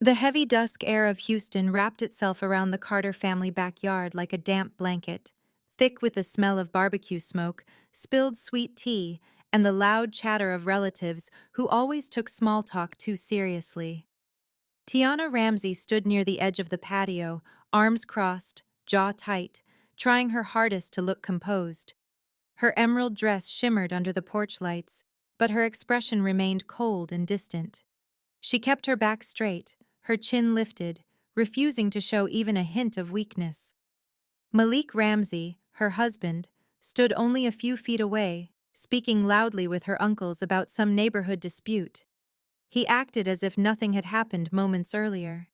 The heavy dusk air of Houston wrapped itself around the Carter family backyard like a damp blanket, thick with the smell of barbecue smoke, spilled sweet tea, and the loud chatter of relatives who always took small talk too seriously. Tiana Ramsey stood near the edge of the patio, arms crossed, jaw tight, trying her hardest to look composed. Her emerald dress shimmered under the porch lights, but her expression remained cold and distant. She kept her back straight, her chin lifted, refusing to show even a hint of weakness. Malik Ramsey, her husband, stood only a few feet away, speaking loudly with her uncles about some neighborhood dispute. He acted as if nothing had happened moments earlier.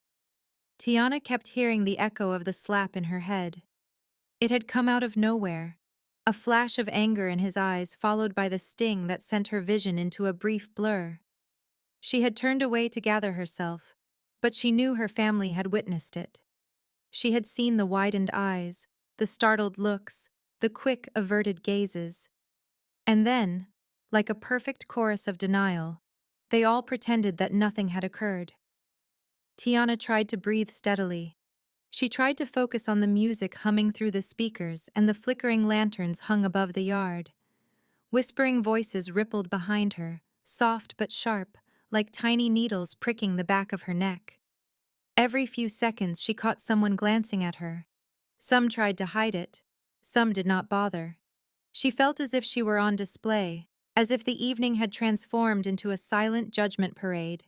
Tiana kept hearing the echo of the slap in her head. It had come out of nowhere, a flash of anger in his eyes followed by the sting that sent her vision into a brief blur. She had turned away to gather herself, but she knew her family had witnessed it. She had seen the widened eyes, the startled looks, the quick, averted gazes. And then, like a perfect chorus of denial, they all pretended that nothing had occurred. Tiana tried to breathe steadily. She tried to focus on the music humming through the speakers and the flickering lanterns hung above the yard. Whispering voices rippled behind her, soft but sharp, like tiny needles pricking the back of her neck. Every few seconds she caught someone glancing at her. Some tried to hide it, some did not bother. She felt as if she were on display, as if the evening had transformed into a silent judgment parade.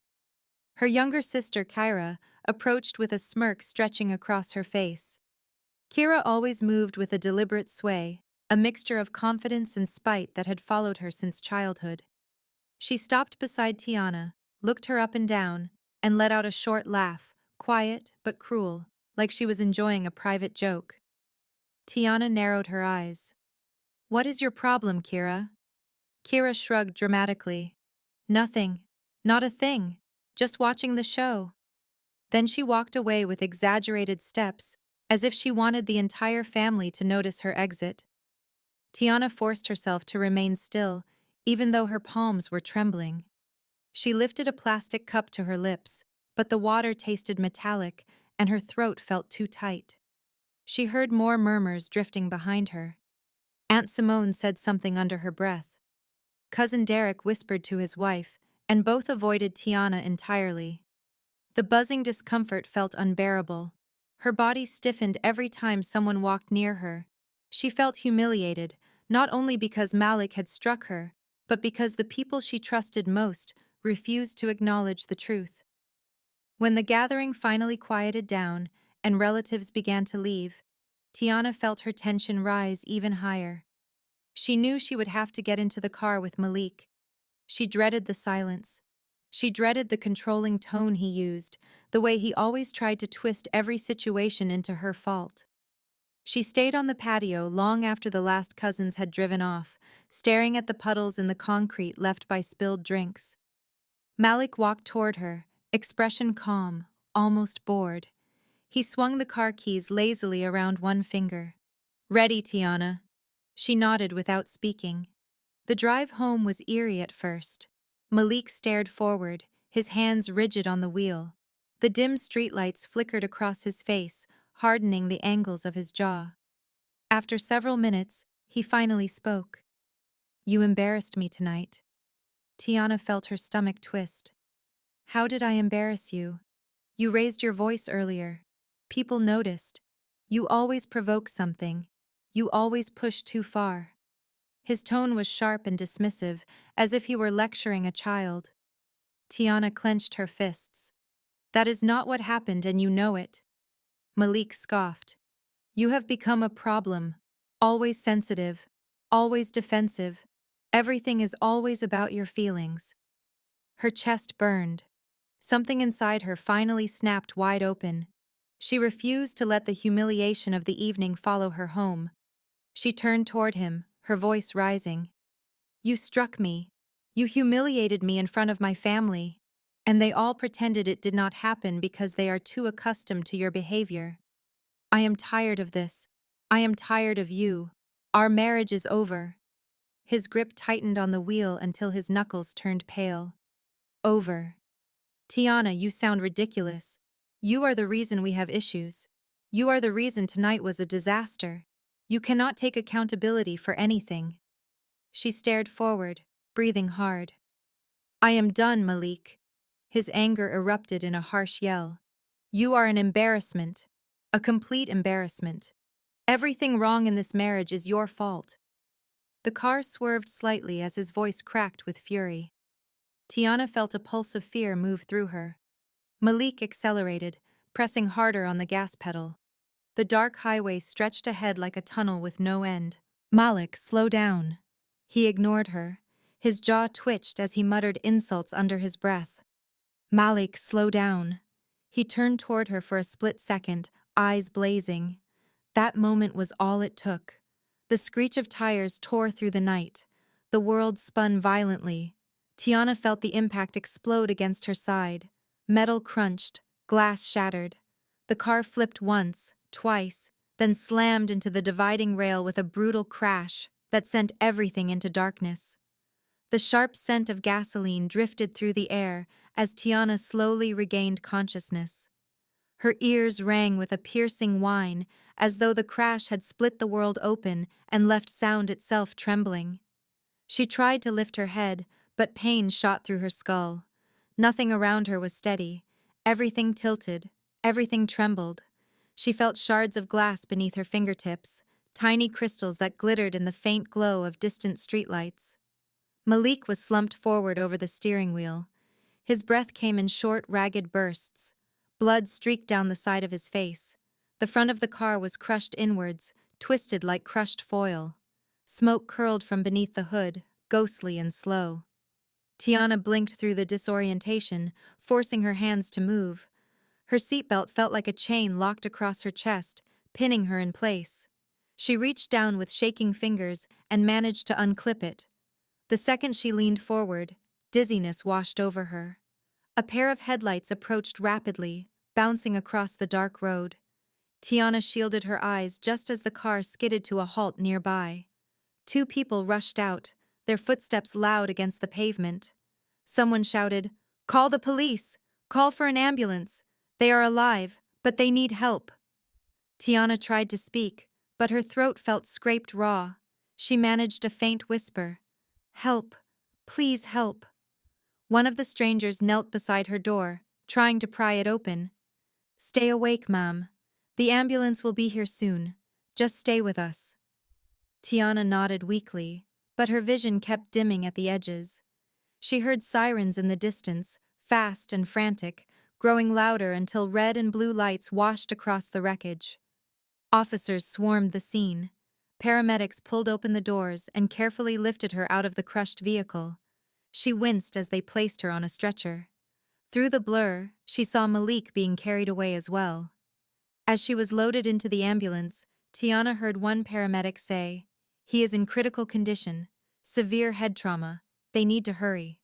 Her younger sister, Kyra, approached with a smirk stretching across her face. Kyra always moved with a deliberate sway, a mixture of confidence and spite that had followed her since childhood. She stopped beside Tiana, looked her up and down, and let out a short laugh, quiet but cruel, like she was enjoying a private joke. Tiana narrowed her eyes. "What is your problem, Kyra?" Kyra shrugged dramatically. "Nothing. Not a thing. Just watching the show." Then she walked away with exaggerated steps, as if she wanted the entire family to notice her exit. Tiana forced herself to remain still, even though her palms were trembling. She lifted a plastic cup to her lips, but the water tasted metallic and her throat felt too tight. She heard more murmurs drifting behind her. Aunt Simone said something under her breath. Cousin Derek whispered to his wife, and both avoided Tiana entirely. The buzzing discomfort felt unbearable. Her body stiffened every time someone walked near her. She felt humiliated, not only because Malik had struck her, but because the people she trusted most refused to acknowledge the truth. When the gathering finally quieted down and relatives began to leave, Tiana felt her tension rise even higher. She knew she would have to get into the car with Malik. She dreaded the silence. She dreaded the controlling tone he used, the way he always tried to twist every situation into her fault. She stayed on the patio long after the last cousins had driven off, staring at the puddles in the concrete left by spilled drinks. Malik walked toward her, expression calm, almost bored. He swung the car keys lazily around one finger. "Ready, Tiana." She nodded without speaking. The drive home was eerie at first. Malik stared forward, his hands rigid on the wheel. The dim streetlights flickered across his face, hardening the angles of his jaw. After several minutes, he finally spoke. "You embarrassed me tonight." Tiana felt her stomach twist. "How did I embarrass you? You raised your voice earlier. People noticed. You always provoke something. You always push too far." His tone was sharp and dismissive, as if he were lecturing a child. Tiana clenched her fists. "That is not what happened, and you know it." Malik scoffed. "You have become a problem. Always sensitive. Always defensive. Everything is always about your feelings." Her chest burned. Something inside her finally snapped wide open. She refused to let the humiliation of the evening follow her home. She turned toward him, her voice rising. "You struck me. You humiliated me in front of my family. And they all pretended it did not happen because they are too accustomed to your behavior. I am tired of this. I am tired of you. Our marriage is over." His grip tightened on the wheel until his knuckles turned pale. "Over." Tiana, you sound ridiculous. You are the reason we have issues. You are the reason tonight was a disaster. You cannot take accountability for anything. She stared forward, breathing hard. I am done, Malik. His anger erupted in a harsh yell. You are an embarrassment. A complete embarrassment. Everything wrong in this marriage is your fault. The car swerved slightly as his voice cracked with fury. Tiana felt a pulse of fear move through her. Malik accelerated, pressing harder on the gas pedal. The dark highway stretched ahead like a tunnel with no end. Malik, slow down. He ignored her. His jaw twitched as he muttered insults under his breath. Malik, slow down. He turned toward her for a split second, eyes blazing. That moment was all it took. The screech of tires tore through the night. The world spun violently. Tiana felt the impact explode against her side. Metal crunched, glass shattered. The car flipped once, twice, then slammed into the dividing rail with a brutal crash that sent everything into darkness. The sharp scent of gasoline drifted through the air as Tiana slowly regained consciousness. Her ears rang with a piercing whine, as though the crash had split the world open and left sound itself trembling. She tried to lift her head, but pain shot through her skull. Nothing around her was steady. Everything tilted, everything trembled. She felt shards of glass beneath her fingertips, tiny crystals that glittered in the faint glow of distant streetlights. Malik was slumped forward over the steering wheel. His breath came in short, ragged bursts. Blood streaked down the side of his face. The front of the car was crushed inwards, twisted like crushed foil. Smoke curled from beneath the hood, ghostly and slow. Tiana blinked through the disorientation, forcing her hands to move. Her seatbelt felt like a chain locked across her chest, pinning her in place. She reached down with shaking fingers and managed to unclip it. The second she leaned forward, dizziness washed over her. A pair of headlights approached rapidly, bouncing across the dark road. Tiana shielded her eyes just as the car skidded to a halt nearby. Two people rushed out, their footsteps loud against the pavement. Someone shouted, "Call the police! Call for an ambulance! They are alive, but they need help!" Tiana tried to speak, but her throat felt scraped raw. She managed a faint whisper. "Help! Please help!" One of the strangers knelt beside her door, trying to pry it open. "Stay awake, ma'am. The ambulance will be here soon. Just stay with us." Tiana nodded weakly, but her vision kept dimming at the edges. She heard sirens in the distance, fast and frantic, growing louder until red and blue lights washed across the wreckage. Officers swarmed the scene. Paramedics pulled open the doors and carefully lifted her out of the crushed vehicle. She winced as they placed her on a stretcher. Through the blur, she saw Malik being carried away as well. As she was loaded into the ambulance, Tiana heard one paramedic say, "He is in critical condition, severe head trauma. They need to hurry."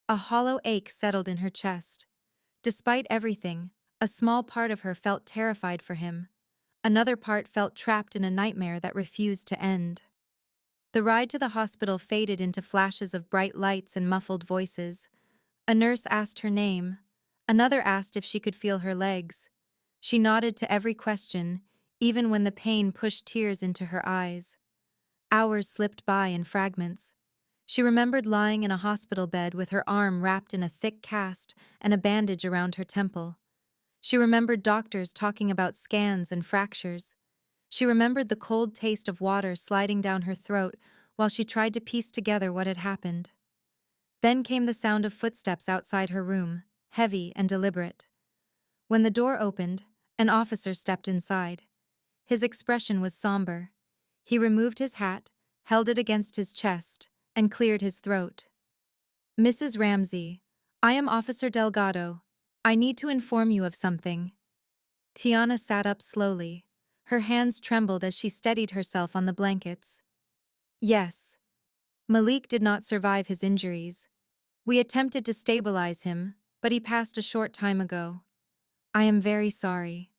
A hollow ache settled in her chest. Despite everything, a small part of her felt terrified for him. Another part felt trapped in a nightmare that refused to end. The ride to the hospital faded into flashes of bright lights and muffled voices. A nurse asked her name. Another asked if she could feel her legs. She nodded to every question, even when the pain pushed tears into her eyes. Hours slipped by in fragments. She remembered lying in a hospital bed with her arm wrapped in a thick cast and a bandage around her temple. She remembered doctors talking about scans and fractures. She remembered the cold taste of water sliding down her throat while she tried to piece together what had happened. Then came the sound of footsteps outside her room, heavy and deliberate. When the door opened, an officer stepped inside. His expression was somber. He removed his hat, held it against his chest, and cleared his throat. "Mrs. Ramsey, I am Officer Delgado. I need to inform you of something." Tiana sat up slowly. Her hands trembled as she steadied herself on the blankets. "Yes. Malik did not survive his injuries. We attempted to stabilize him, but he passed a short time ago. I am very sorry."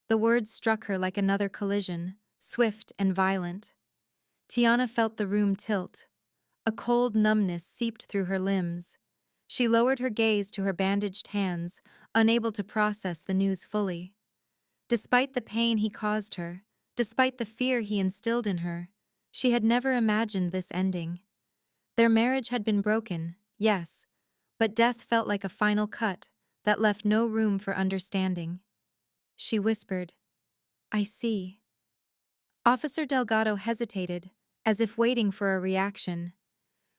The words struck her like another collision, swift and violent. Tiana felt the room tilt. A cold numbness seeped through her limbs. She lowered her gaze to her bandaged hands, unable to process the news fully. Despite the pain he caused her, despite the fear he instilled in her, she had never imagined this ending. Their marriage had been broken, yes, but death felt like a final cut that left no room for understanding. She whispered, "I see." Officer Delgado hesitated, as if waiting for a reaction.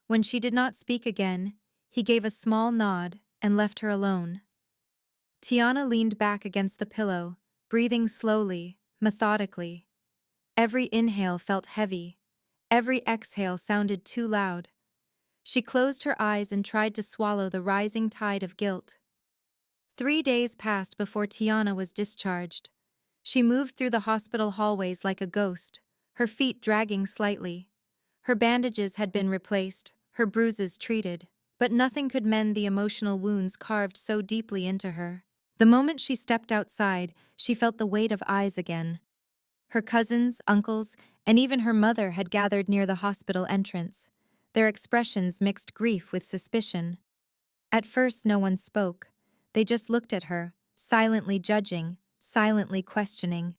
When she did not speak again, he gave a small nod and left her alone. Tiana leaned back against the pillow, breathing slowly, methodically. Every inhale felt heavy. Every exhale sounded too loud. She closed her eyes and tried to swallow the rising tide of guilt. 3 days passed before Tiana was discharged. She moved through the hospital hallways like a ghost, her feet dragging slightly. Her bandages had been replaced, her bruises treated, but nothing could mend the emotional wounds carved so deeply into her. The moment she stepped outside, she felt the weight of eyes again. Her cousins, uncles, and even her mother had gathered near the hospital entrance. Their expressions mixed grief with suspicion. At first, no one spoke. They just looked at her, silently judging, silently questioning.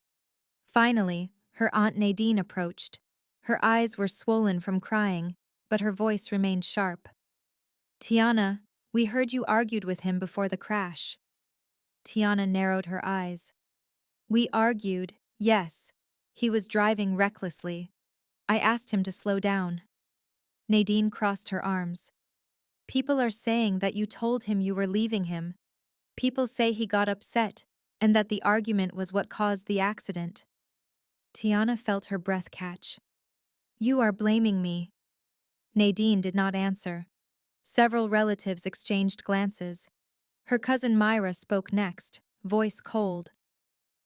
Finally, her Aunt Nadine approached. Her eyes were swollen from crying, but her voice remained sharp. "Tiana, we heard you argued with him before the crash." Tiana narrowed her eyes. "We argued, yes. He was driving recklessly. I asked him to slow down." Nadine crossed her arms. "People are saying that you told him you were leaving him. People say he got upset, and that the argument was what caused the accident." Tiana felt her breath catch. "You are blaming me." Nadine did not answer. Several relatives exchanged glances. Her cousin Myra spoke next, voice cold.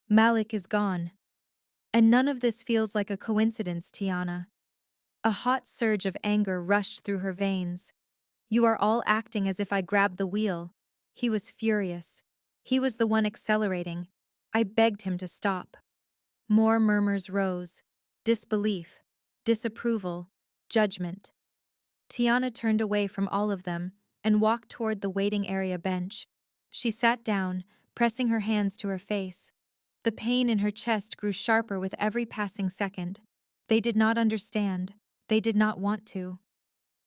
"Malik is gone. And none of this feels like a coincidence, Tiana." A hot surge of anger rushed through her veins. "You are all acting as if I grabbed the wheel." He was furious. He was the one accelerating. I begged him to stop. More murmurs rose. Disbelief, disapproval, judgment. Tiana turned away from all of them and walked toward the waiting area bench. She sat down, pressing her hands to her face. The pain in her chest grew sharper with every passing second. They did not understand. They did not want to.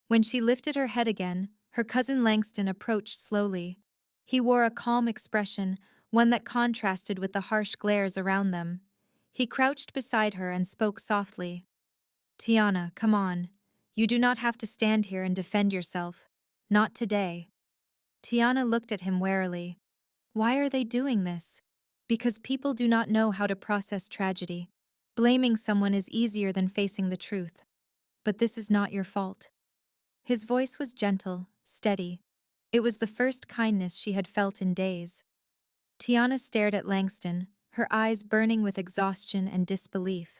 When she lifted her head again, her cousin Langston approached slowly. He wore a calm expression, one that contrasted with the harsh glares around them. He crouched beside her and spoke softly. "Tiana, come on. You do not have to stand here and defend yourself. Not today." Tiana looked at him warily. Why are they doing this? Because people do not know how to process tragedy. Blaming someone is easier than facing the truth. But this is not your fault. His voice was gentle, steady. It was the first kindness she had felt in days. Tiana stared at Langston, her eyes burning with exhaustion and disbelief.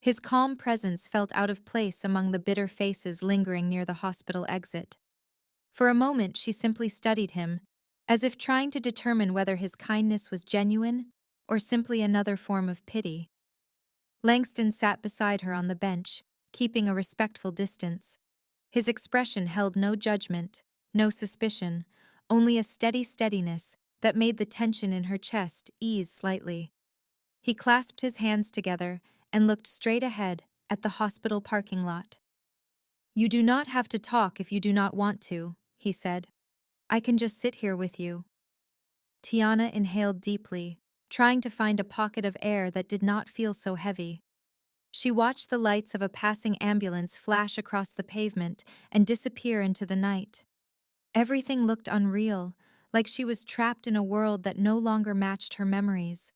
His calm presence felt out of place among the bitter faces lingering near the hospital exit. For a moment she simply studied him, as if trying to determine whether his kindness was genuine or simply another form of pity. Langston sat beside her on the bench, keeping a respectful distance. His expression held no judgment, no suspicion, only a steady steadiness that made the tension in her chest ease slightly. He clasped his hands together and looked straight ahead at the hospital parking lot. "You do not have to talk if you do not want to," he said. "I can just sit here with you." Tiana inhaled deeply, trying to find a pocket of air that did not feel so heavy. She watched the lights of a passing ambulance flash across the pavement and disappear into the night. Everything looked unreal, like she was trapped in a world that no longer matched her memories.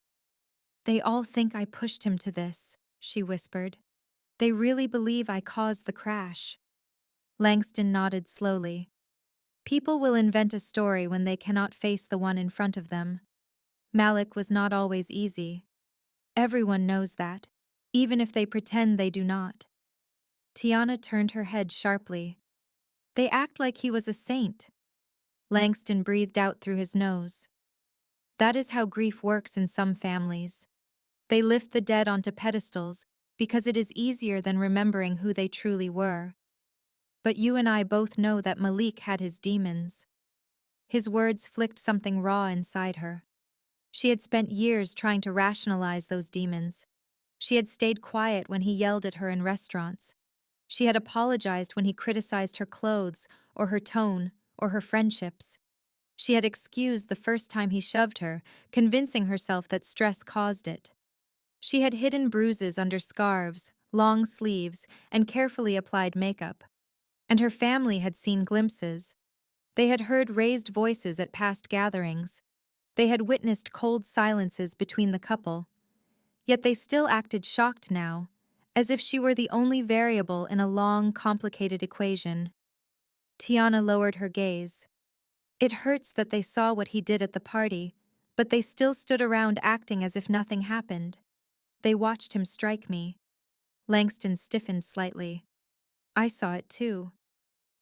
"They all think I pushed him to this," she whispered. "They really believe I caused the crash." Langston nodded slowly. People will invent a story when they cannot face the one in front of them. Malik was not always easy. Everyone knows that, even if they pretend they do not. Tiana turned her head sharply. "They act like he was a saint." Langston breathed out through his nose. "That is how grief works in some families. They lift the dead onto pedestals because it is easier than remembering who they truly were. But you and I both know that Malik had his demons." His words flicked something raw inside her. She had spent years trying to rationalize those demons. She had stayed quiet when he yelled at her in restaurants. She had apologized when he criticized her clothes, or her tone, or her friendships. She had excused the first time he shoved her, convincing herself that stress caused it. She had hidden bruises under scarves, long sleeves, and carefully applied makeup. And her family had seen glimpses. They had heard raised voices at past gatherings. They had witnessed cold silences between the couple. Yet they still acted shocked now, as if she were the only variable in a long, complicated equation. Tiana lowered her gaze. It hurts that they saw what he did at the party, but they still stood around acting as if nothing happened. They watched him strike me. Langston stiffened slightly. I saw it too.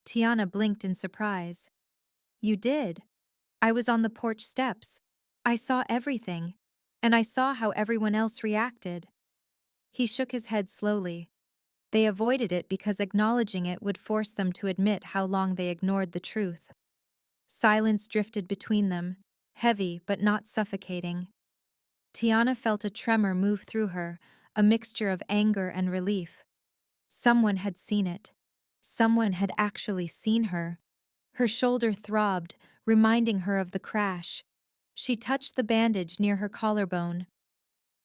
Tiana blinked in surprise. You did? I was on the porch steps. I saw everything, and I saw how everyone else reacted. He shook his head slowly. They avoided it because acknowledging it would force them to admit how long they ignored the truth. Silence drifted between them, heavy but not suffocating. Tiana felt a tremor move through her, a mixture of anger and relief. Someone had seen it. Someone had actually seen her. Her shoulder throbbed, reminding her of the crash. She touched the bandage near her collarbone.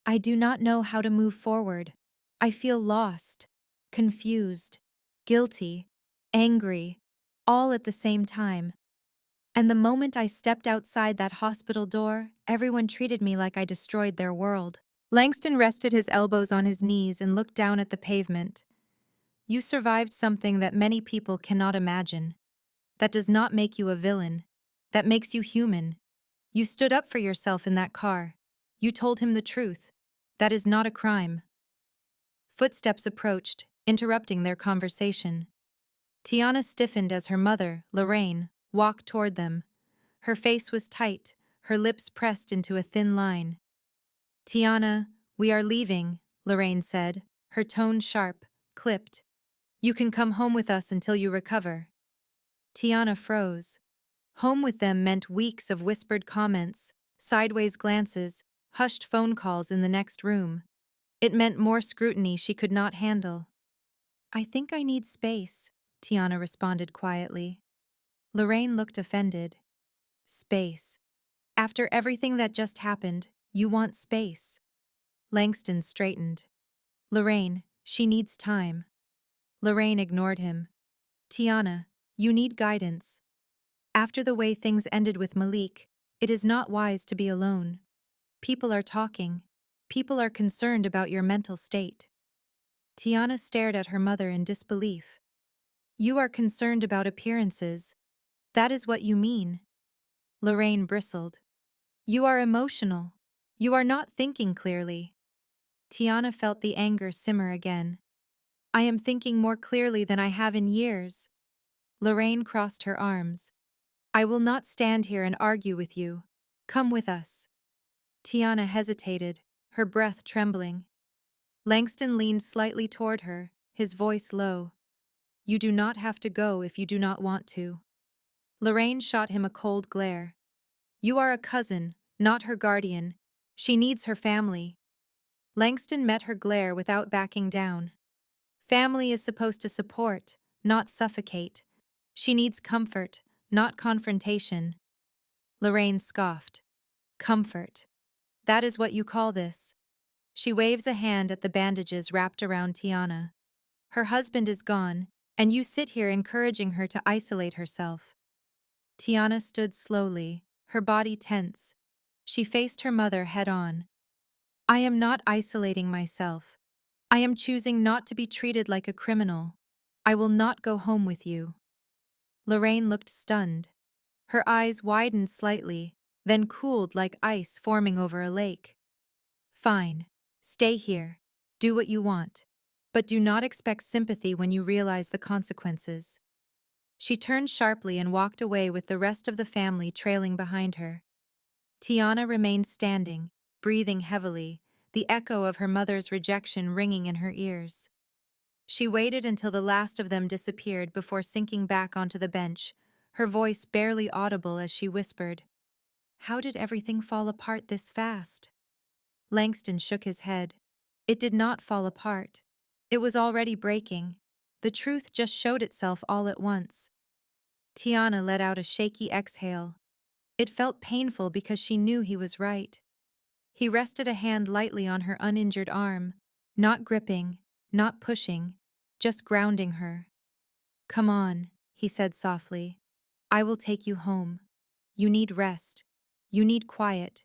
I do not know how to move forward. I feel lost, confused, guilty, angry, all at the same time. And the moment I stepped outside that hospital door, everyone treated me like I destroyed their world. Langston rested his elbows on his knees and looked down at the pavement. You survived something that many people cannot imagine. That does not make you a villain. That makes you human. You stood up for yourself in that car. You told him the truth. That is not a crime. Footsteps approached, interrupting their conversation. Tiana stiffened as her mother, Lorraine, walked toward them. Her face was tight, her lips pressed into a thin line. Tiana, we are leaving, Lorraine said, her tone sharp, clipped. You can come home with us until you recover. Tiana froze. Home with them meant weeks of whispered comments, sideways glances, hushed phone calls in the next room. It meant more scrutiny she could not handle. I think I need space, Tiana responded quietly. Lorraine looked offended. Space. After everything that just happened, you want space. Langston straightened. Lorraine, she needs time. Lorraine ignored him. Tiana, you need guidance. After the way things ended with Malik, it is not wise to be alone. People are talking. People are concerned about your mental state. Tiana stared at her mother in disbelief. You are concerned about appearances. That is what you mean. Lorraine bristled. You are emotional. You are not thinking clearly. Tiana felt the anger simmer again. I am thinking more clearly than I have in years. Lorraine crossed her arms. I will not stand here and argue with you. Come with us. Tiana hesitated, her breath trembling. Langston leaned slightly toward her, his voice low. You do not have to go if you do not want to. Lorraine shot him a cold glare. You are a cousin, not her guardian. She needs her family. Langston met her glare without backing down. Family is supposed to support, not suffocate. She needs comfort, not confrontation. Lorraine scoffed. Comfort. That is what you call this. She waves a hand at the bandages wrapped around Tiana. Her husband is gone, and you sit here encouraging her to isolate herself. Tiana stood slowly, her body tense. She faced her mother head-on. I am not isolating myself. I am choosing not to be treated like a criminal. I will not go home with you. Lorraine looked stunned. Her eyes widened slightly, then cooled like ice forming over a lake. Fine. Stay here. Do what you want. But do not expect sympathy when you realize the consequences. She turned sharply and walked away with the rest of the family trailing behind her. Tiana remained standing, breathing heavily, the echo of her mother's rejection ringing in her ears. She waited until the last of them disappeared before sinking back onto the bench, her voice barely audible as she whispered, "How did everything fall apart this fast?" Langston shook his head. It did not fall apart. It was already breaking. The truth just showed itself all at once. Tiana let out a shaky exhale. It felt painful because she knew he was right. He rested a hand lightly on her uninjured arm, not gripping, not pushing, just grounding her. "Come on," he said softly. "I will take you home. You need rest. You need quiet.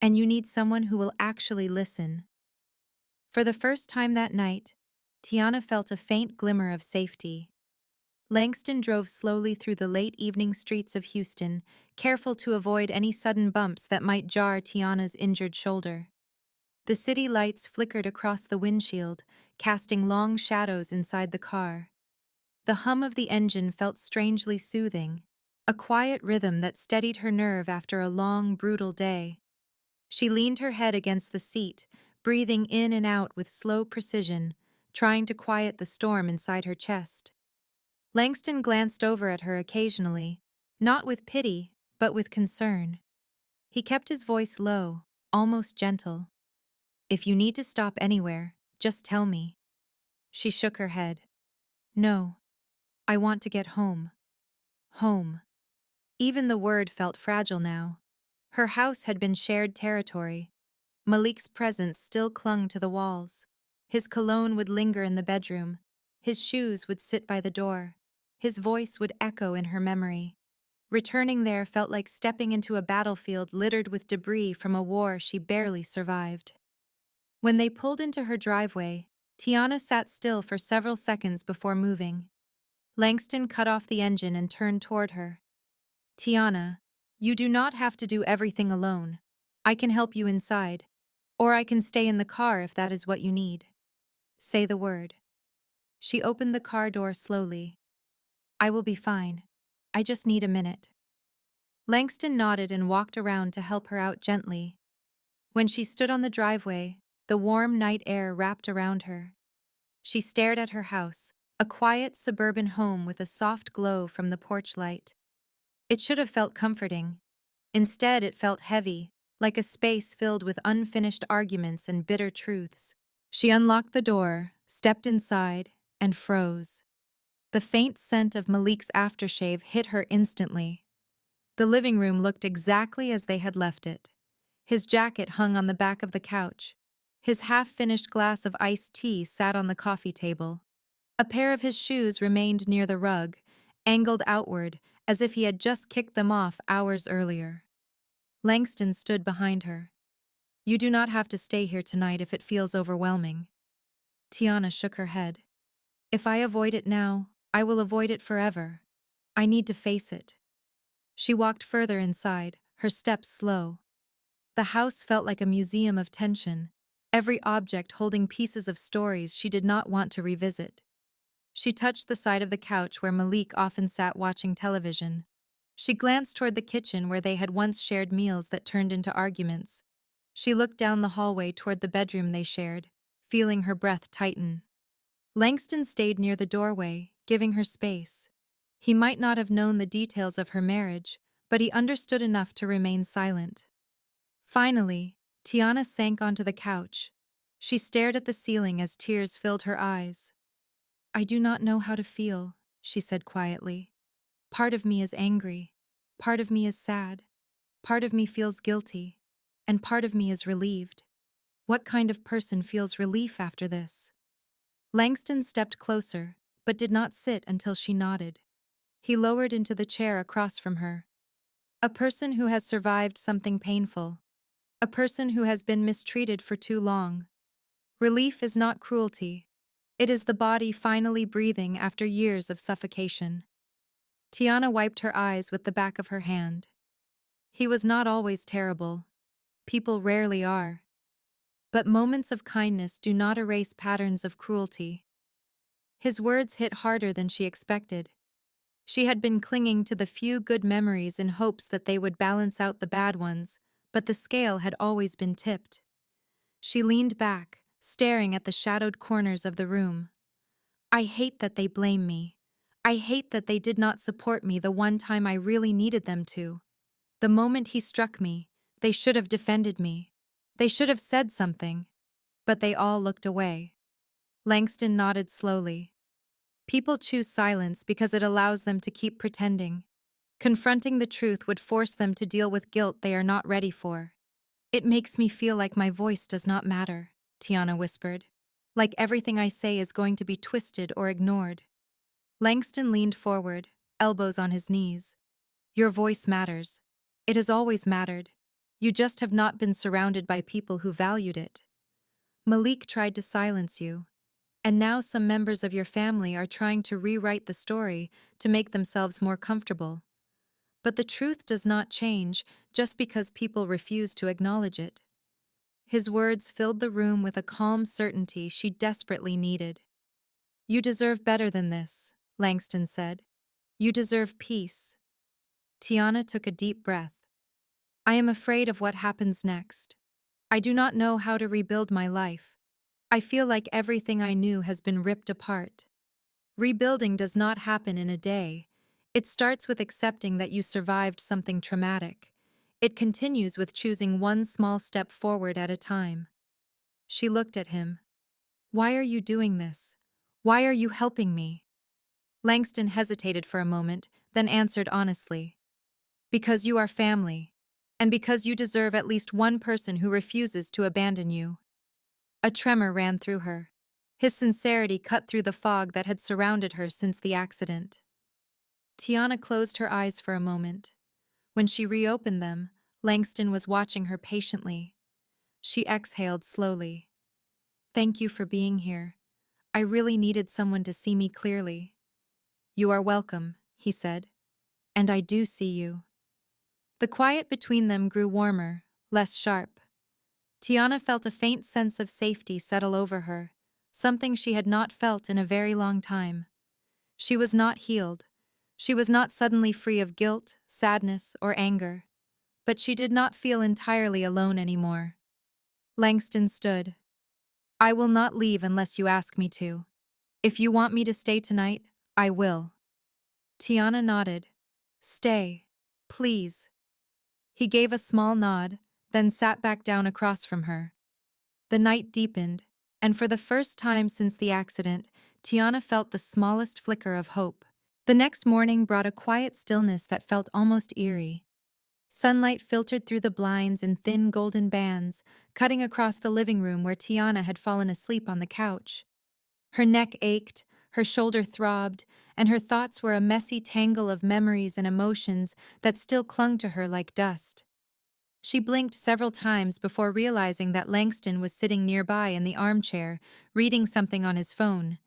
And you need someone who will actually listen." For the first time that night, Tiana felt a faint glimmer of safety. Langston drove slowly through the late evening streets of Houston, careful to avoid any sudden bumps that might jar Tiana's injured shoulder. The city lights flickered across the windshield, casting long shadows inside the car. The hum of the engine felt strangely soothing, a quiet rhythm that steadied her nerve after a long, brutal day. She leaned her head against the seat, breathing in and out with slow precision, trying to quiet the storm inside her chest. Langston glanced over at her occasionally, not with pity, but with concern. He kept his voice low, almost gentle. "If you need to stop anywhere, just tell me." She shook her head. "No, I want to get home." Home. Even the word felt fragile now. Her house had been shared territory. Malik's presence still clung to the walls. His cologne would linger in the bedroom. His shoes would sit by the door. His voice would echo in her memory. Returning there felt like stepping into a battlefield littered with debris from a war she barely survived. When they pulled into her driveway, Tiana sat still for several seconds before moving. Langston cut off the engine and turned toward her. "Tiana, you do not have to do everything alone. I can help you inside. Or I can stay in the car if that is what you need. Say the word." She opened the car door slowly. "I will be fine. I just need a minute." Langston nodded and walked around to help her out gently. When she stood on the driveway, the warm night air wrapped around her. She stared at her house, a quiet suburban home with a soft glow from the porch light. It should have felt comforting. Instead, it felt heavy, like a space filled with unfinished arguments and bitter truths. She unlocked the door, stepped inside, and froze. The faint scent of Malik's aftershave hit her instantly. The living room looked exactly as they had left it. His jacket hung on the back of the couch. His half-finished glass of iced tea sat on the coffee table. A pair of his shoes remained near the rug, angled outward, as if he had just kicked them off hours earlier. Langston stood behind her. "You do not have to stay here tonight if it feels overwhelming." Tiana shook her head. "If I avoid it now, I will avoid it forever. I need to face it." She walked further inside, her steps slow. The house felt like a museum of tension, every object holding pieces of stories she did not want to revisit. She touched the side of the couch where Malik often sat watching television. She glanced toward the kitchen where they had once shared meals that turned into arguments. She looked down the hallway toward the bedroom they shared, feeling her breath tighten. Langston stayed near the doorway, giving her space. He might not have known the details of her marriage, but he understood enough to remain silent. Finally, Tiana sank onto the couch. She stared at the ceiling as tears filled her eyes. "I do not know how to feel," she said quietly. "Part of me is angry. Part of me is sad. Part of me feels guilty. And part of me is relieved. What kind of person feels relief after this?" Langston stepped closer, but did not sit until she nodded. He lowered into the chair across from her. "A person who has survived something painful. A person who has been mistreated for too long. Relief is not cruelty. It is the body finally breathing after years of suffocation." Tiana wiped her eyes with the back of her hand. "He was not always terrible. People rarely are. But moments of kindness do not erase patterns of cruelty." His words hit harder than she expected. She had been clinging to the few good memories in hopes that they would balance out the bad ones, but the scale had always been tipped. She leaned back, staring at the shadowed corners of the room. "I hate that they blame me. I hate that they did not support me the one time I really needed them to. The moment he struck me, they should have defended me. They should have said something. But they all looked away. Langston nodded slowly. People choose silence because it allows them to keep pretending. Confronting the truth would force them to deal with guilt they are not ready for. It makes me feel like my voice does not matter, Tiana whispered. Like everything I say is going to be twisted or ignored. Langston leaned forward, elbows on his knees. Your voice matters. It has always mattered. You just have not been surrounded by people who valued it. Malik tried to silence you, and now some members of your family are trying to rewrite the story to make themselves more comfortable. But the truth does not change just because people refuse to acknowledge it. His words filled the room with a calm certainty she desperately needed. You deserve better than this, Langston said. You deserve peace. Tiana took a deep breath. I am afraid of what happens next. I do not know how to rebuild my life. I feel like everything I knew has been ripped apart. Rebuilding does not happen in a day. It starts with accepting that you survived something traumatic. It continues with choosing one small step forward at a time. She looked at him. Why are you doing this? Why are you helping me? Langston hesitated for a moment, then answered honestly. Because you are family. And because you deserve at least one person who refuses to abandon you. A tremor ran through her. His sincerity cut through the fog that had surrounded her since the accident. Tiana closed her eyes for a moment. When she reopened them, Langston was watching her patiently. She exhaled slowly. Thank you for being here. I really needed someone to see me clearly. You are welcome, he said. And I do see you. The quiet between them grew warmer, less sharp. Tiana felt a faint sense of safety settle over her, something she had not felt in a very long time. She was not healed. She was not suddenly free of guilt, sadness, or anger. But she did not feel entirely alone anymore. Langston stood. I will not leave unless you ask me to. If you want me to stay tonight, I will. Tiana nodded. Stay, please. He gave a small nod, then sat back down across from her. The night deepened, and for the first time since the accident, Tiana felt the smallest flicker of hope. The next morning brought a quiet stillness that felt almost eerie. Sunlight filtered through the blinds in thin golden bands, cutting across the living room where Tiana had fallen asleep on the couch. Her neck ached, her shoulder throbbed, and her thoughts were a messy tangle of memories and emotions that still clung to her like dust. She blinked several times before realizing that Langston was sitting nearby in the armchair, reading something on his phone.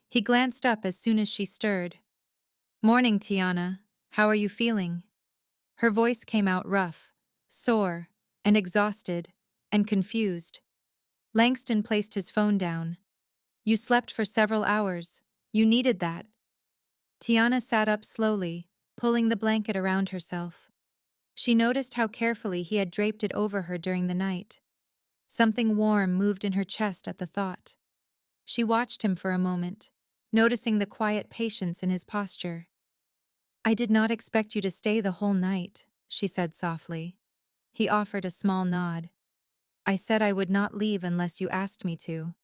He glanced up as soon as she stirred. Morning, Tiana. How are you feeling? Her voice came out rough, sore, and exhausted, and confused. Langston placed his phone down. You slept for several hours. You needed that. Tiana sat up slowly, pulling the blanket around herself. She noticed how carefully he had draped it over her during the night. Something warm moved in her chest at the thought. She watched him for a moment, noticing the quiet patience in his posture. I did not expect you to stay the whole night, she said softly. He offered a small nod. I said I would not leave unless you asked me to,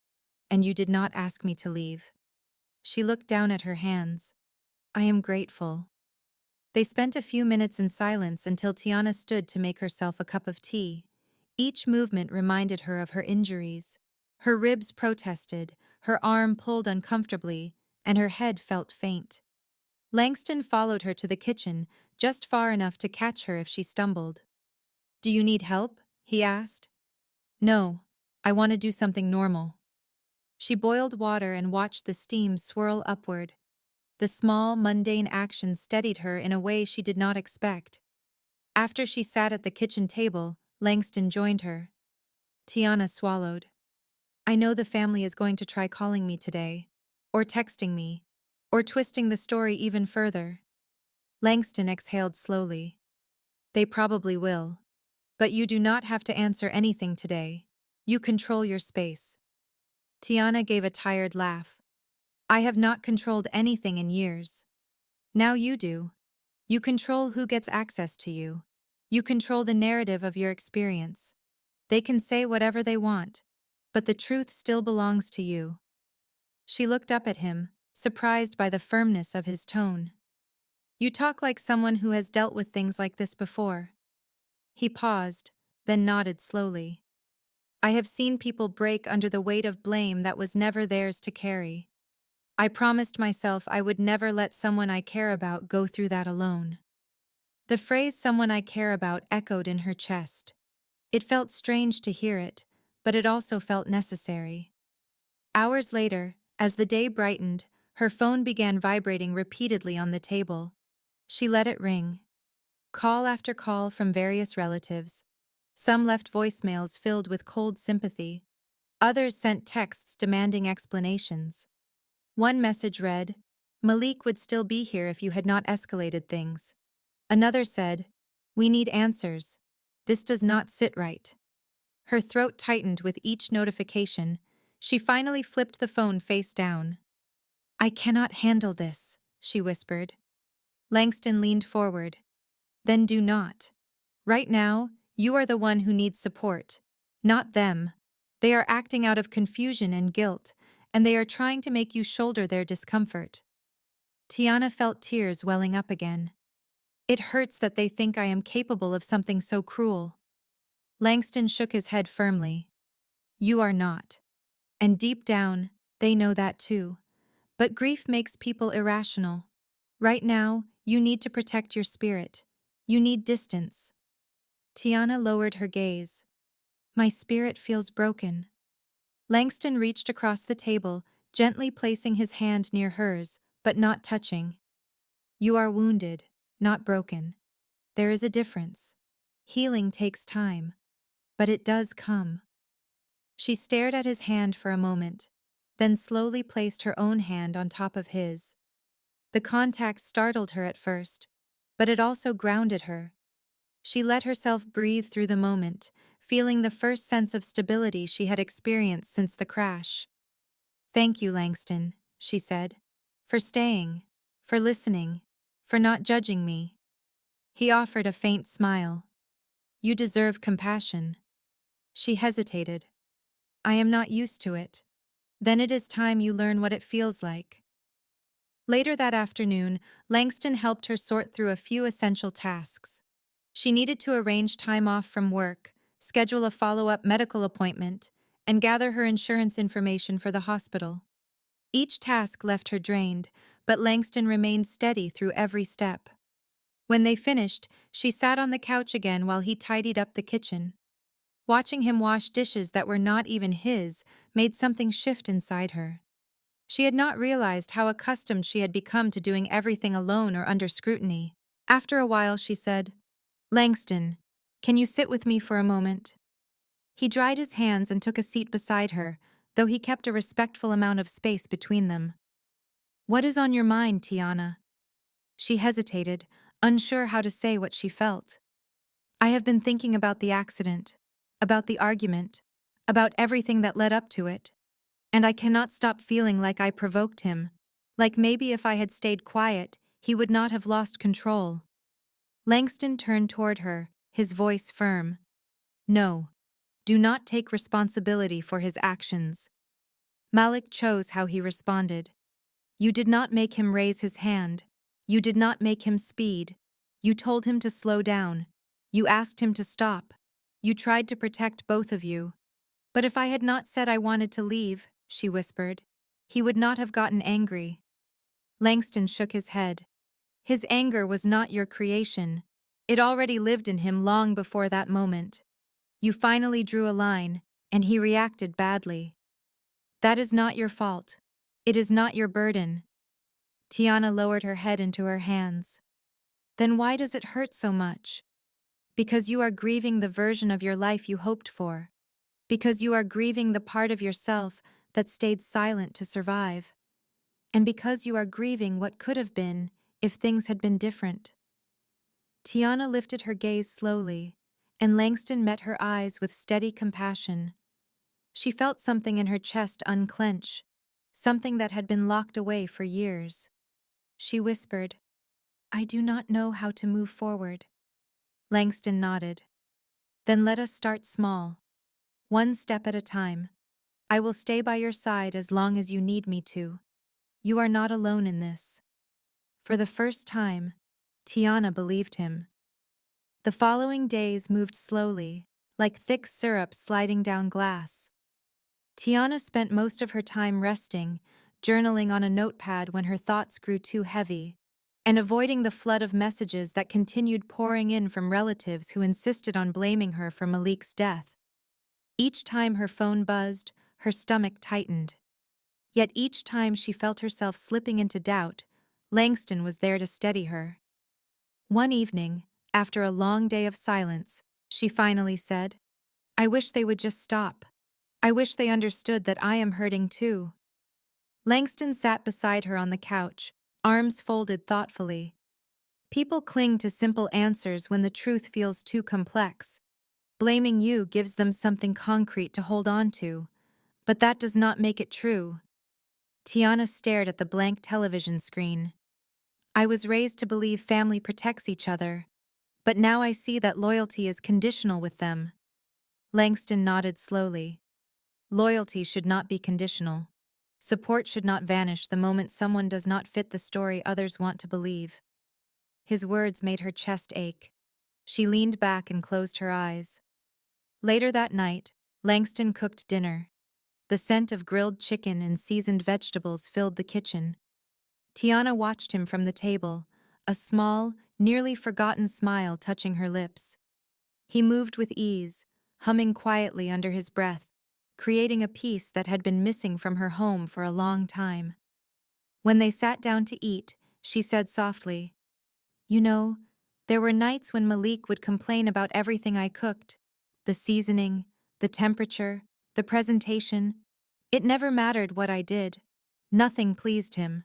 and you did not ask me to leave. She looked down at her hands. I am grateful. They spent a few minutes in silence until Tiana stood to make herself a cup of tea. Each movement reminded her of her injuries. Her ribs protested, her arm pulled uncomfortably, and her head felt faint. Langston followed her to the kitchen, just far enough to catch her if she stumbled. Do you need help? He asked. No, I want to do something normal. She boiled water and watched the steam swirl upward. The small, mundane action steadied her in a way she did not expect. After she sat at the kitchen table, Langston joined her. Tiana swallowed. I know the family is going to try calling me today, or texting me, or twisting the story even further. Langston exhaled slowly. They probably will. But you do not have to answer anything today. You control your space. Tiana gave a tired laugh. I have not controlled anything in years. Now you do. You control who gets access to you. You control the narrative of your experience. They can say whatever they want, but the truth still belongs to you. She looked up at him, surprised by the firmness of his tone. You talk like someone who has dealt with things like this before. He paused, then nodded slowly. I have seen people break under the weight of blame that was never theirs to carry. I promised myself I would never let someone I care about go through that alone. The phrase someone I care about echoed in her chest. It felt strange to hear it, but it also felt necessary. Hours later, as the day brightened, her phone began vibrating repeatedly on the table. She let it ring. Call after call from various relatives. Some left voicemails filled with cold sympathy. Others sent texts demanding explanations. One message read, "Malik would still be here if you had not escalated things." Another said, "We need answers. This does not sit right." Her throat tightened with each notification. She finally flipped the phone face down. "I cannot handle this," she whispered. Langston leaned forward. "Then do not. Right now, you are the one who needs support, not them. They are acting out of confusion and guilt, and they are trying to make you shoulder their discomfort." Tiana felt tears welling up again. "It hurts that they think I am capable of something so cruel." Langston shook his head firmly. "You are not. And deep down, they know that too. But grief makes people irrational. Right now, you need to protect your spirit. You need distance." Tiana lowered her gaze. "My spirit feels broken." Langston reached across the table, gently placing his hand near hers, but not touching. "You are wounded, not broken. There is a difference. Healing takes time, but it does come." She stared at his hand for a moment, then slowly placed her own hand on top of his. The contact startled her at first, but it also grounded her. She let herself breathe through the moment, feeling the first sense of stability she had experienced since the crash. "Thank you, Langston," she said, "for staying, for listening, for not judging me." He offered a faint smile. "You deserve compassion." She hesitated. "I am not used to it." "Then it is time you learn what it feels like." Later that afternoon, Langston helped her sort through a few essential tasks. She needed to arrange time off from work, schedule a follow-up medical appointment, and gather her insurance information for the hospital. Each task left her drained, but Langston remained steady through every step. When they finished, she sat on the couch again while he tidied up the kitchen. Watching him wash dishes that were not even his made something shift inside her. She had not realized how accustomed she had become to doing everything alone or under scrutiny. After a while, she said, "Langston, can you sit with me for a moment?" He dried his hands and took a seat beside her, though he kept a respectful amount of space between them. "What is on your mind, Tiana?" She hesitated, unsure how to say what she felt. "I have been thinking about the accident, about the argument, about everything that led up to it. And I cannot stop feeling like I provoked him, like maybe if I had stayed quiet, he would not have lost control." Langston turned toward her, his voice firm. "No, do not take responsibility for his actions." Malik chose how he responded. "You did not make him raise his hand. You did not make him speed. You told him to slow down. You asked him to stop. You tried to protect both of you. But if I had not said I wanted to leave," she whispered, "he would not have gotten angry." Langston shook his head. "His anger was not your creation. It already lived in him long before that moment. You finally drew a line, and he reacted badly. That is not your fault. It is not your burden." Tiana lowered her head into her hands. "Then why does it hurt so much?" "Because you are grieving the version of your life you hoped for. Because you are grieving the part of yourself that stayed silent to survive. And because you are grieving what could have been if things had been different." Tiana lifted her gaze slowly, and Langston met her eyes with steady compassion. She felt something in her chest unclench, something that had been locked away for years. She whispered, I do not know how to move forward. Langston nodded. Then let us start small. One step at a time. I will stay by your side as long as you need me to. You are not alone in this. For the first time, Tiana believed him. The following days moved slowly, like thick syrup sliding down glass. Tiana spent most of her time resting, journaling on a notepad when her thoughts grew too heavy, and avoiding the flood of messages that continued pouring in from relatives who insisted on blaming her for Malik's death. Each time her phone buzzed, her stomach tightened. Yet each time she felt herself slipping into doubt, Langston was there to steady her. One evening, after a long day of silence, she finally said, I wish they would just stop. I wish they understood that I am hurting too. Langston sat beside her on the couch, arms folded thoughtfully. People cling to simple answers when the truth feels too complex. Blaming you gives them something concrete to hold on to, but that does not make it true. Tiana stared at the blank television screen. I was raised to believe family protects each other, but now I see that loyalty is conditional with them. Langston nodded slowly. Loyalty should not be conditional. Support should not vanish the moment someone does not fit the story others want to believe. His words made her chest ache. She leaned back and closed her eyes. Later that night, Langston cooked dinner. The scent of grilled chicken and seasoned vegetables filled the kitchen. Tiana watched him from the table, a small, nearly forgotten smile touching her lips. He moved with ease, humming quietly under his breath, creating a peace that had been missing from her home for a long time. When they sat down to eat, she said softly, You know, there were nights when Malik would complain about everything I cooked. The seasoning, the temperature, the presentation. It never mattered what I did. Nothing pleased him.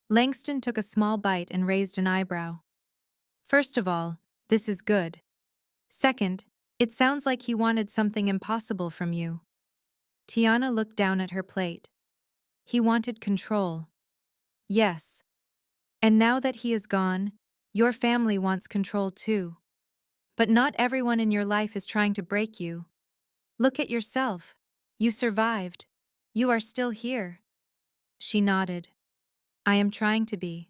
Langston took a small bite and raised an eyebrow. First of all, this is good. Second, it sounds like he wanted something impossible from you. Tiana looked down at her plate. He wanted control. Yes. And now that he is gone, your family wants control too. But not everyone in your life is trying to break you. Look at yourself. You survived. You are still here. She nodded. I am trying to be.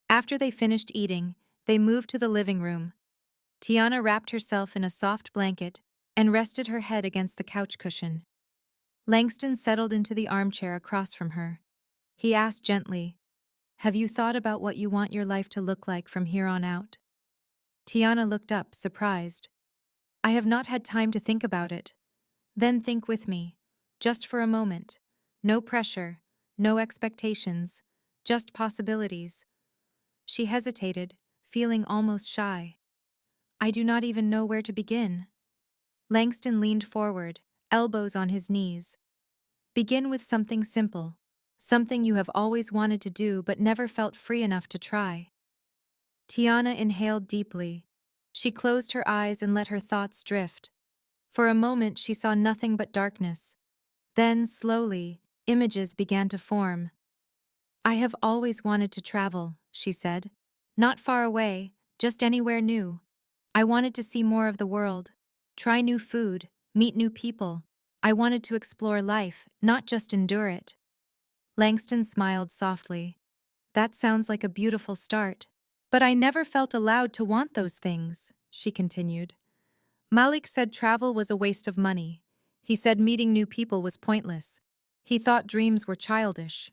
After they finished eating, they moved to the living room. Tiana wrapped herself in a soft blanket and rested her head against the couch cushion. Langston settled into the armchair across from her. He asked gently, Have you thought about what you want your life to look like from here on out? Tiana looked up, surprised. I have not had time to think about it. Then think with me. Just for a moment. No pressure, no expectations, just possibilities. She hesitated, feeling almost shy. I do not even know where to begin. Langston leaned forward, elbows on his knees. Begin with something simple. Something you have always wanted to do but never felt free enough to try. Tiana inhaled deeply. She closed her eyes and let her thoughts drift. For a moment she saw nothing but darkness. Then, slowly, images began to form. I have always wanted to travel, she said. Not far away, just anywhere new. I wanted to see more of the world, try new food, meet new people. I wanted to explore life, not just endure it. Langston smiled softly. That sounds like a beautiful start. But I never felt allowed to want those things, she continued. Malik said travel was a waste of money. He said meeting new people was pointless. He thought dreams were childish.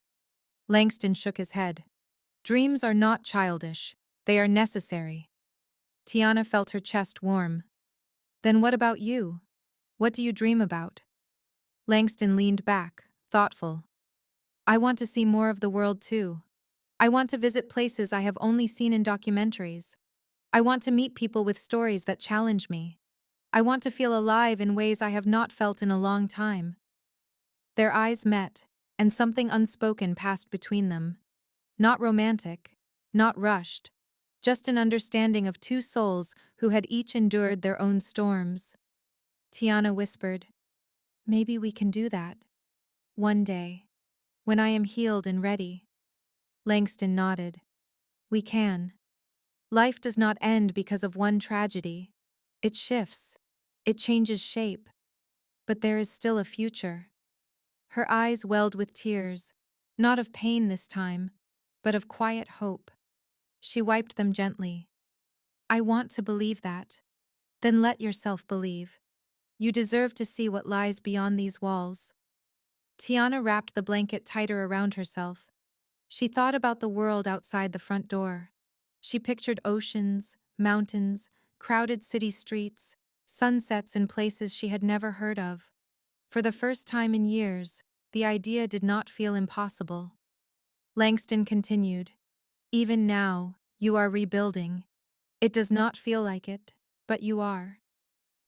Langston shook his head. Dreams are not childish. They are necessary. Tiana felt her chest warm. Then what about you? What do you dream about? Langston leaned back, thoughtful. I want to see more of the world too. I want to visit places I have only seen in documentaries. I want to meet people with stories that challenge me. I want to feel alive in ways I have not felt in a long time. Their eyes met, and something unspoken passed between them. Not romantic, not rushed, just an understanding of two souls who had each endured their own storms. Tiana whispered, Maybe we can do that. One day. When I am healed and ready. Langston nodded. We can. Life does not end because of one tragedy. It shifts. It changes shape. But there is still a future. Her eyes welled with tears, not of pain this time, but of quiet hope. She wiped them gently. I want to believe that. Then let yourself believe. You deserve to see what lies beyond these walls. Tiana wrapped the blanket tighter around herself. She thought about the world outside the front door. She pictured oceans, mountains, crowded city streets, sunsets in places she had never heard of. For the first time in years, the idea did not feel impossible. Langston continued, even now, you are rebuilding. It does not feel like it, but you are.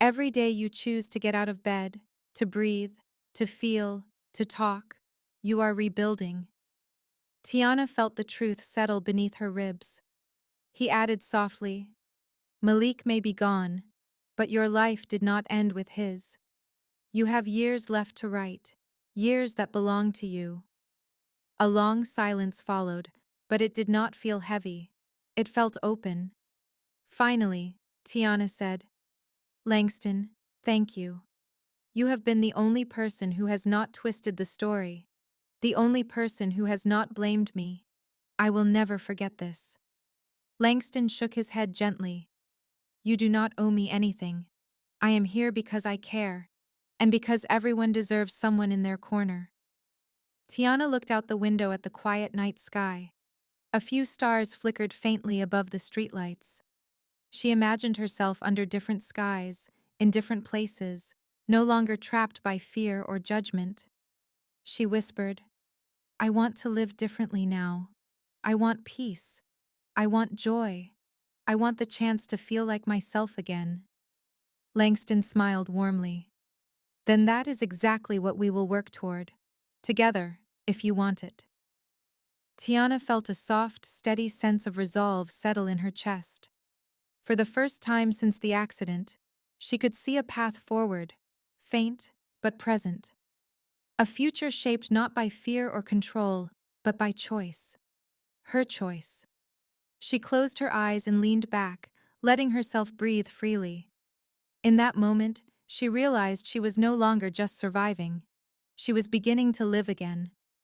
Every day you choose to get out of bed, to breathe, to feel, to talk, you are rebuilding. Tiana felt the truth settle beneath her ribs. He added softly, Malik may be gone, but your life did not end with his. You have years left to write, years that belong to you. A long silence followed, but it did not feel heavy. It felt open. Finally, Tiana said, Langston, thank you. You have been the only person who has not twisted the story, the only person who has not blamed me. I will never forget this. Langston shook his head gently. You do not owe me anything. I am here because I care, and because everyone deserves someone in their corner. Tiana looked out the window at the quiet night sky. A few stars flickered faintly above the streetlights. She imagined herself under different skies, in different places, no longer trapped by fear or judgment. She whispered, I want to live differently now. I want peace. I want joy. I want the chance to feel like myself again. Langston smiled warmly. Then that is exactly what we will work toward. Together, if you want it. Tiana felt a soft, steady sense of resolve settle in her chest. For the first time since the accident, she could see a path forward, faint but present. A future shaped not by fear or control, but by choice. Her choice. She closed her eyes and leaned back, letting herself breathe freely. In that moment, she realized she was no longer just surviving. She was beginning to live again.